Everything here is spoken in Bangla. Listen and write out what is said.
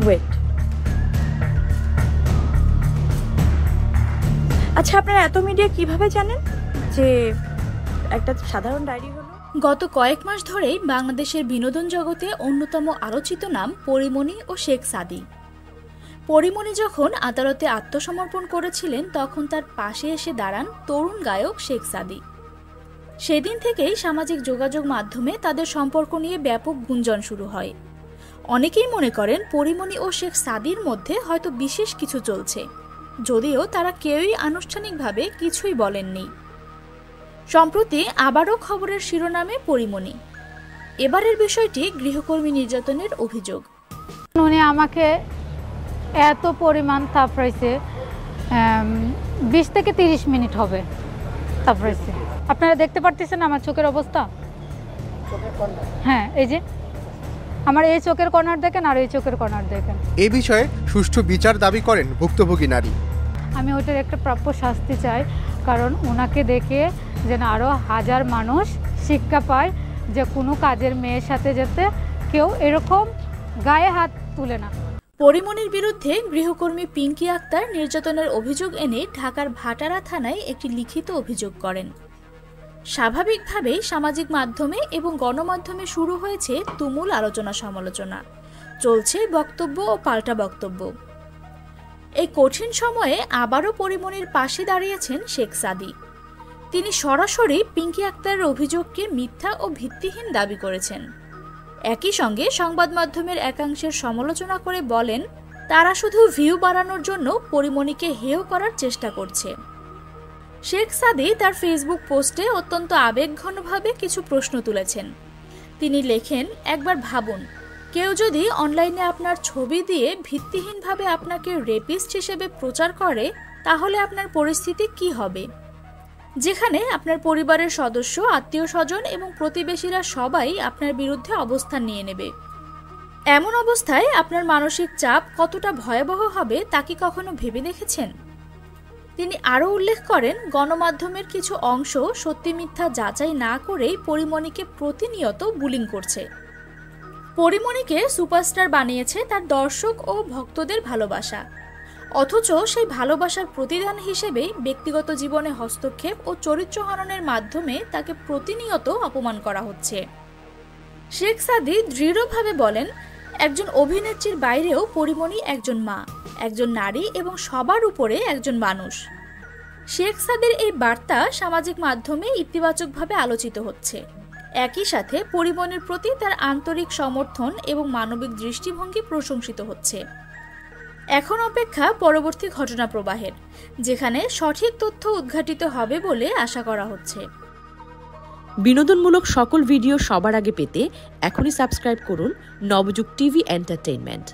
ওয়েট, আচ্ছা আপনারা এত মিডিয়া কিভাবে জানেন যে একটা সাধারণ ডায়েরি হলো? গত কয়েক মাস ধরেই বাংলাদেশের বিনোদন জগতে অন্যতম আলোচিত নাম পরীমনি ও শেখ সাদী। পরীমনি যখন আদালতে আত্মসমর্পণ করেছিলেন তখন তার পাশে এসে দাঁড়ান তরুণ গায়ক শেখ সাদী। সেদিন থেকেই সামাজিক যোগাযোগ মাধ্যমে তাদের সম্পর্ক নিয়ে ব্যাপক গুঞ্জন শুরু হয়। অনেকেই মনে করেন পরীমনি ও শেখ সাদীর মধ্যে হয়তো বিশেষ কিছু চলছে, যদিও তারা কেউই আনুষ্ঠানিকভাবে কিছুই বলেননি। সম্প্রতি আবারও খবরের শিরোনামে পরীমনি। এবারের বিষয়টি গৃহকর্মী নির্যাতনের অভিযোগ। উনি আমাকে এত পরিমাণ থাপড়াইছে, 20 থেকে 30 মিনিট হবে থাপড়াইছে। আপনারা দেখতে পারতেছেন আমার চোখের অবস্থা? হ্যাঁ, এই যে আমার এই চোখের কর্নার দেখেন আর এই চোখের কর্নার দেখেন। এই বিষয়ে সুষ্ঠু বিচার দাবি করেন ভুক্তভোগী নারী। আমি ওইটার একটা প্রাপ্য শাস্তি চাই, কারণ ওনাকে দেখে যেন আরও হাজার মানুষ শিক্ষা পায় যে কোনো কাজের মেয়ের সাথে যাতে কেউ এরকম গায়ে হাত তুলে না। পরীমনির বিরুদ্ধে গৃহকর্মী পিঙ্কি আক্তার নির্যাতনের অভিযোগ এনে ঢাকার ভাটারা থানায় একটি লিখিত অভিযোগ করেন। স্বাভাবিকভাবেই সামাজিক মাধ্যমে এবং গণমাধ্যমে শুরু হয়েছে তুমুল আলোচনা সমালোচনা, চলছে বক্তব্য ও পাল্টা বক্তব্য। এই কঠিন সময়ে আবারও পরীমনির পাশে দাঁড়িয়েছেন শেখ সাদী। তিনি সরাসরি পিঙ্কি আক্তারের অভিযোগকে মিথ্যা ও ভিত্তিহীন দাবি করেছেন। একই সঙ্গে সংবাদ মাধ্যমের একাংশের সমালোচনা করে বলেন, তারা শুধু ভিউ বাড়ানোর জন্য পরীমনিকে হেয় করার চেষ্টা করছে। শেখ সাদী তার ফেসবুক পোস্টে অত্যন্ত আবেগঘনভাবে কিছু প্রশ্ন তুলেছেন। তিনি লেখেন, একবার ভাবুন, কেউ যদি অনলাইনে আপনার ছবি দিয়ে ভিত্তিহীনভাবে আপনাকে রেপিস্ট হিসেবে প্রচার করে, তাহলে আপনার পরিস্থিতি কি হবে? যেখানে আপনার পরিবারের সদস্য, আত্মীয় স্বজন এবং প্রতিবেশীরা সবাই আপনার বিরুদ্ধে অবস্থান নিয়ে নেবে। এমন অবস্থায় আপনার মানসিক চাপ কতটা ভয়াবহ হবে তা কি কখনো ভেবে দেখেছেন? তিনি আরও উল্লেখ করেন, গণমাধ্যমের কিছু অংশ সত্যি মিথ্যা যাচাই না করেই পরীমনিকে প্রতিনিয়ত বুলিং করছে। পরীমনিকে সুপারস্টার বানিয়েছে তার দর্শক ও ভক্তদের ভালোবাসা, অথচ সেই ভালোবাসার প্রতিদান হিসেবে ব্যক্তিগত জীবনে হস্তক্ষেপ ও চরিত্র হননের মাধ্যমে তাকে প্রতিনিয়ত অপমান করা হচ্ছে। শেখ সাদী দৃঢ়ভাবে বলেন, একজন অভিনেত্রীর বাইরেও পরীমনি একজন মা, একজন নারী এবং সবার উপরে একজন মানুষ। শেখ সাদীর এই বার্তা সামাজিক মাধ্যমে ইতিবাচকভাবে আলোচিত হচ্ছে। একই সাথে পরীমনির প্রতি তার আন্তরিক সমর্থন এবং মানবিক দৃষ্টিভঙ্গি প্রশংসিত হচ্ছে। এখন অপেক্ষা পরবর্তী ঘটনা প্রবাহের, যেখানে সঠিক তথ্য উদ্ঘাটিত হবে বলে আশা করা হচ্ছে। বিনোদনমূলক সকল ভিডিও সবার আগে পেতে এখনই সাবস্ক্রাইব করুন নবযুগ টিভি এন্টারটেইনমেন্ট।